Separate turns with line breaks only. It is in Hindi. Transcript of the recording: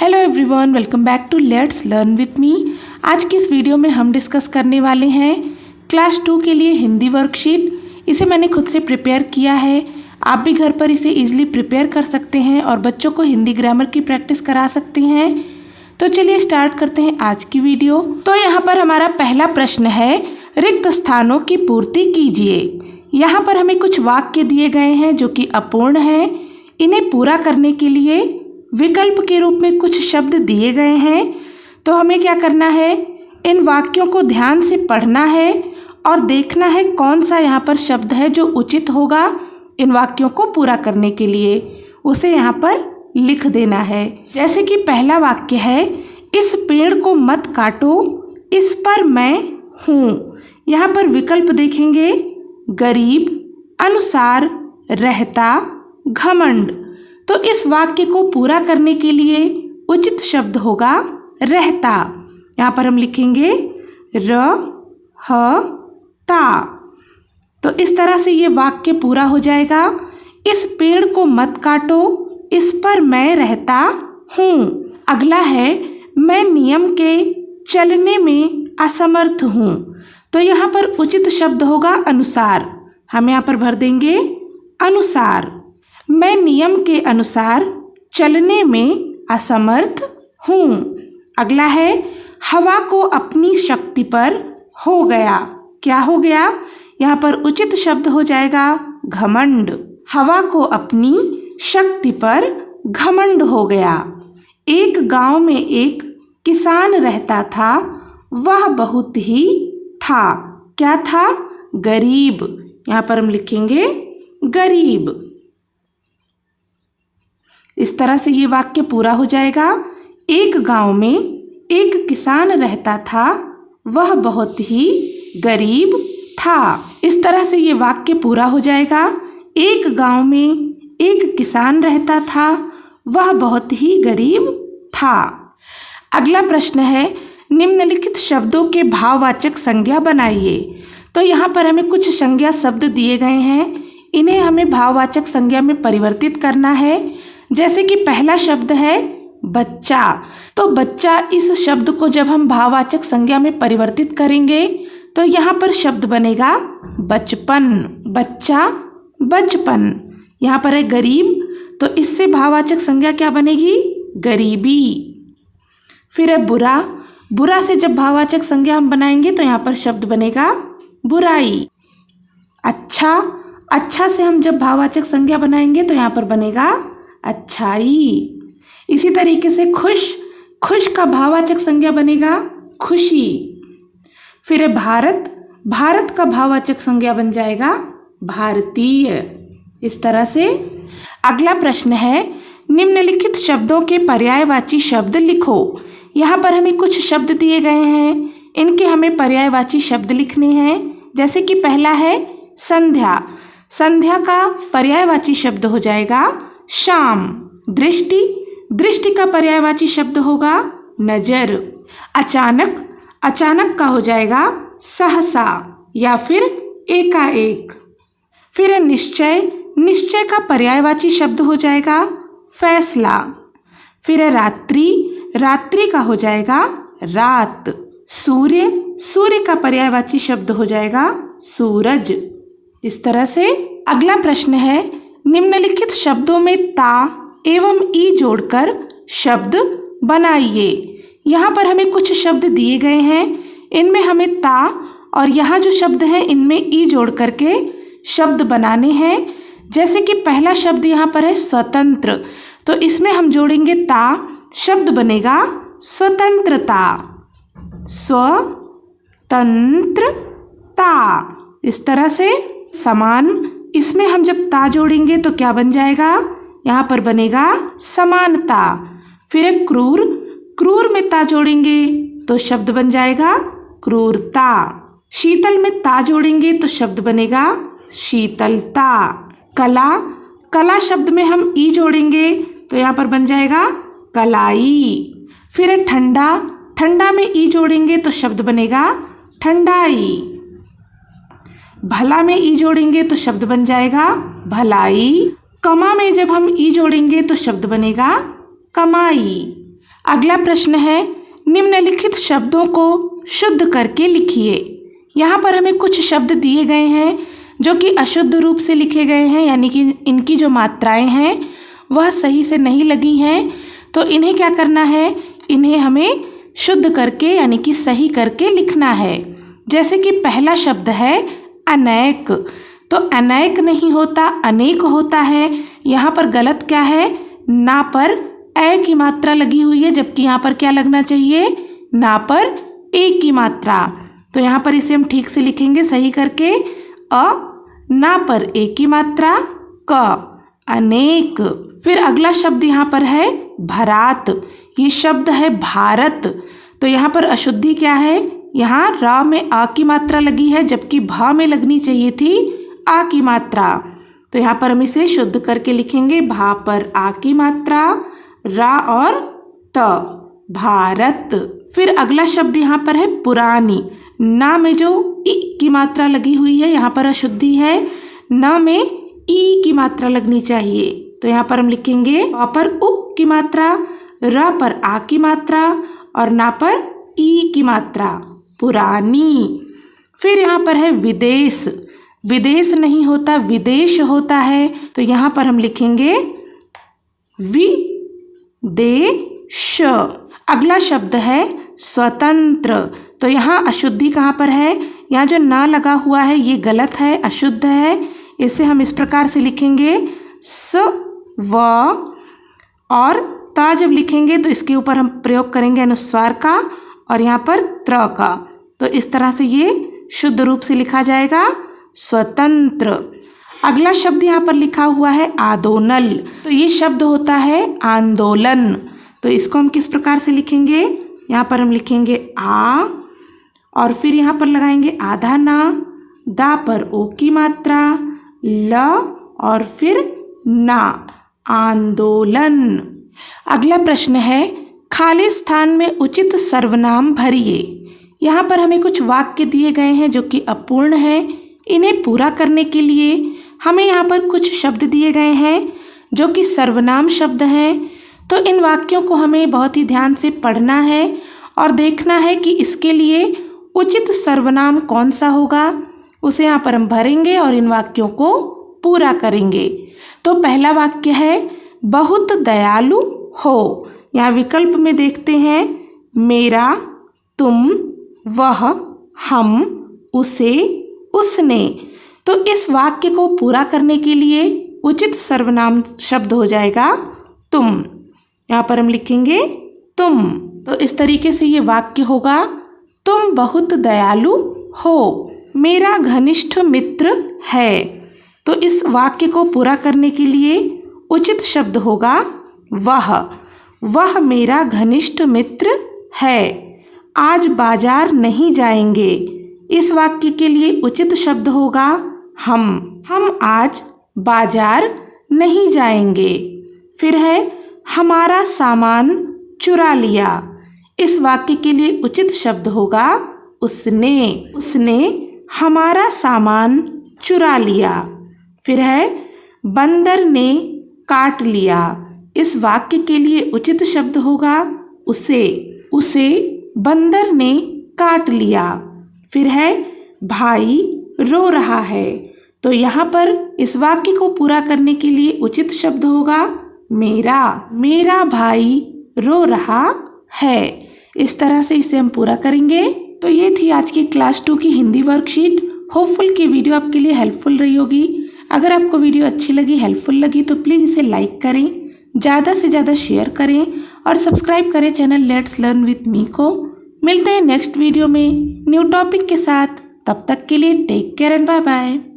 Hello everyone, welcome back to let's learn with me. आज की इस वीडियो में हम डिस्कस करने वाले हैं क्लास 2 के लिए हिंदी वर्कशीट। इसे मैंने खुद से प्रिपेयर किया है। आप भी घर पर इसे इजीली प्रिपेयर कर सकते हैं और बच्चों को हिंदी ग्रामर की प्रैक्टिस करा सकते हैं। तो चलिए स्टार्ट करते हैं आज की वीडियो। तो यहाँ पर हमारा पहला प्रश्न है, रिक्त स्थानों की पूर्ति कीजिए। यहाँ पर हमें कुछ वाक्य दिए गए हैं जो कि अपूर्ण हैं। इन्हें पूरा करने के लिए विकल्प के रूप में कुछ शब्द दिए गए हैं। तो हमें क्या करना है, इन वाक्यों को ध्यान से पढ़ना है और देखना है कौन सा यहाँ पर शब्द है जो उचित होगा इन वाक्यों को पूरा करने के लिए, उसे यहाँ पर लिख देना है। जैसे कि पहला वाक्य है, इस पेड़ को मत काटो, इस पर मैं हूँ। यहाँ पर विकल्प देखेंगे, गरीब, अनुसार, रहता, घमंड। तो इस वाक्य को पूरा करने के लिए उचित शब्द होगा रहता। यहाँ पर हम लिखेंगे र ह ता। तो इस तरह से ये वाक्य पूरा हो जाएगा। इस पेड़ को मत काटो, इस पर मैं रहता हूँ। अगला है, मैं नियम के चलने में असमर्थ हूँ। तो यहाँ पर उचित शब्द होगा अनुसार। हम यहाँ पर भर देंगे अनुसार। मैं नियम के अनुसार चलने में असमर्थ हूँ। अगला है, हवा को अपनी शक्ति पर हो गया। क्या हो गया? यहाँ पर उचित शब्द हो जाएगा घमंड। हवा को अपनी शक्ति पर घमंड हो गया। एक गांव में एक किसान रहता था, वह बहुत ही था। क्या था? गरीब। यहाँ पर हम लिखेंगे गरीब। इस तरह से ये वाक्य पूरा हो जाएगा। एक गांव में एक किसान रहता था, वह बहुत ही गरीब था। इस तरह से ये वाक्य पूरा हो जाएगा। एक गांव में एक किसान रहता था, वह बहुत ही गरीब था। अगला प्रश्न है, निम्नलिखित शब्दों के भाववाचक संज्ञा बनाइए। तो यहाँ पर हमें कुछ संज्ञा शब्द दिए गए हैं, इन्हें हमें भाववाचक संज्ञा में परिवर्तित करना है। जैसे कि पहला शब्द है बच्चा। तो बच्चा, इस शब्द को जब हम भाववाचक संज्ञा में परिवर्तित करेंगे तो यहाँ पर शब्द बनेगा बचपन। बच्चा, बचपन। यहाँ पर है गरीब, तो इससे भाववाचक संज्ञा क्या बनेगी? गरीबी। फिर है बुरा। बुरा से जब भाववाचक संज्ञा हम बनाएंगे तो यहाँ पर शब्द बनेगा बुराई। अच्छा, अच्छा से हम जब भाववाचक संज्ञा बनाएंगे तो यहाँ पर बनेगा अच्छाई। इसी तरीके से खुश, खुश का भाववाचक संज्ञा बनेगा खुशी। फिर है भारत। भारत का भाववाचक संज्ञा बन जाएगा भारतीय। इस तरह से अगला प्रश्न है, निम्नलिखित शब्दों के पर्यायवाची शब्द लिखो। यहाँ पर हमें कुछ शब्द दिए गए हैं, इनके हमें पर्यायवाची शब्द लिखने हैं। जैसे कि पहला है संध्या। संध्या का पर्यायवाची शब्द हो जाएगा शाम। दृष्टि, दृष्टि का पर्यायवाची शब्द होगा नजर। अचानक, अचानक का हो जाएगा सहसा या फिर एकाएक। फिर है निश्चय। निश्चय का पर्यायवाची शब्द हो जाएगा फैसला। फिर है रात्रि। रात्रि का हो जाएगा रात। सूर्य, सूर्य का पर्यायवाची शब्द हो जाएगा सूरज। इस तरह से अगला प्रश्न है, निम्नलिखित शब्दों में ता एवं ई जोड़कर शब्द बनाइए। यहाँ पर हमें कुछ शब्द दिए गए हैं, इनमें हमें ता और यहाँ जो शब्द हैं इनमें ई जोड़ करके शब्द बनाने हैं। जैसे कि पहला शब्द यहाँ पर है स्वतंत्र, तो इसमें हम जोड़ेंगे ता, शब्द बनेगा स्वतंत्रता। स्वतंत्रता। इस तरह से समान, इसमें हम जब ता जोड़ेंगे तो क्या बन जाएगा? यहाँ पर बनेगा समानता। फिर एक क्रूर। क्रूर में ता जोड़ेंगे तो शब्द बन जाएगा क्रूरता। शीतल में ता जोड़ेंगे तो शब्द बनेगा शीतलता। कला, कला शब्द में हम ई जोड़ेंगे तो यहाँ पर बन जाएगा कलाई। फिर है ठंडा। ठंडा में ई जोड़ेंगे तो शब्द बनेगा ठंडाई। भला में ई जोड़ेंगे तो शब्द बन जाएगा भलाई। कमा में जब हम ई जोड़ेंगे तो शब्द बनेगा कमाई। अगला प्रश्न है, निम्नलिखित शब्दों को शुद्ध करके लिखिए। यहाँ पर हमें कुछ शब्द दिए गए हैं जो कि अशुद्ध रूप से लिखे गए हैं, यानी कि इनकी जो मात्राएं हैं वह सही से नहीं लगी हैं। तो इन्हें क्या करना है, इन्हें हमें शुद्ध करके यानी कि सही करके लिखना है। जैसे कि पहला शब्द है अनेक, तो अनेक नहीं होता, अनेक होता है। यहाँ पर गलत क्या है, ना पर ए की मात्रा लगी हुई है, जबकि यहाँ पर क्या लगना चाहिए, ना पर ए की मात्रा। तो यहाँ पर इसे हम ठीक से लिखेंगे सही करके, ना पर ए की मात्रा, क, अनेक। फिर अगला शब्द यहाँ पर है भरात, ये शब्द है भारत। तो यहाँ पर अशुद्धि क्या है, यहाँ रा में आ की मात्रा लगी है, जबकि भा में लगनी चाहिए थी आ की मात्रा। तो यहाँ पर हम इसे शुद्ध करके लिखेंगे, भा पर आ की मात्रा, रा और त, भारत। फिर अगला शब्द यहाँ पर है पुरानी, ना में जो ई की मात्रा लगी हुई है यहाँ पर अशुद्धि है, ना में ई की मात्रा लगनी चाहिए। तो यहाँ पर हम लिखेंगे आ पर उ की मात्रा, रा पर आ की मात्रा और ना पर ई की मात्रा, पुरानी। फिर यहाँ पर है विदेश, विदेश नहीं होता, विदेश होता है। तो यहाँ पर हम लिखेंगे विदेश। अगला शब्द है स्वतंत्र, तो यहाँ अशुद्धि कहाँ पर है, यहाँ जो ना लगा हुआ है ये गलत है, अशुद्ध है। इसे हम इस प्रकार से लिखेंगे स व, और ता जब लिखेंगे तो इसके ऊपर हम प्रयोग करेंगे अनुस्वार का और यहाँ पर त्र का। तो इस तरह से ये शुद्ध रूप से लिखा जाएगा स्वतंत्र। अगला शब्द यहाँ पर लिखा हुआ है आंदोलन, तो ये शब्द होता है आंदोलन। तो इसको हम किस प्रकार से लिखेंगे, यहाँ पर हम लिखेंगे आ और फिर यहाँ पर लगाएंगे आधा ना, दा पर ओ की मात्रा, ल और फिर ना, आंदोलन। अगला प्रश्न है, खाली स्थान में उचित सर्वनाम भरिए। यहाँ पर हमें कुछ वाक्य दिए गए हैं जो कि अपूर्ण है। इन्हें पूरा करने के लिए हमें यहाँ पर कुछ शब्द दिए गए हैं जो कि सर्वनाम शब्द हैं। तो इन वाक्यों को हमें बहुत ही ध्यान से पढ़ना है और देखना है कि इसके लिए उचित सर्वनाम कौन सा होगा, उसे यहाँ पर हम भरेंगे और इन वाक्यों को पूरा करेंगे। तो पहला वाक्य है बहुत दयालु हो। यहाँ विकल्प में देखते हैं मेरा, तुम, वह, हम, उसे, उसने। तो इस वाक्य को पूरा करने के लिए उचित सर्वनाम शब्द हो जाएगा तुम। यहाँ पर हम लिखेंगे तुम। तो इस तरीके से ये वाक्य होगा, तुम बहुत दयालु हो, मेरा घनिष्ठ मित्र है। तो इस वाक्य को पूरा करने के लिए उचित शब्द होगा वह मेरा घनिष्ठ मित्र है। आज बाजार नहीं जाएंगे, इस वाक्य के लिए उचित शब्द होगा हम आज बाजार नहीं जाएंगे। फिर है हमारा सामान चुरा लिया, इस वाक्य के लिए उचित शब्द होगा उसने हमारा सामान चुरा लिया। फिर है बंदर ने काट लिया, इस वाक्य के लिए उचित शब्द होगा उसे बंदर ने काट लिया। फिर है भाई रो रहा है, तो यहाँ पर इस वाक्य को पूरा करने के लिए उचित शब्द होगा मेरा भाई रो रहा है। इस तरह से इसे हम पूरा करेंगे। तो ये थी आज की क्लास 2 की हिंदी वर्कशीट। होपफुल की वीडियो आपके लिए हेल्पफुल रही होगी। अगर आपको वीडियो अच्छी लगी, हेल्पफुल लगी तो प्लीज़ इसे लाइक करें, ज़्यादा से ज़्यादा शेयर करें और सब्सक्राइब करें channel let's learn with me को। मिलते हैं नेक्स्ट वीडियो में न्यू टॉपिक के साथ। तब तक के लिए take care and bye bye.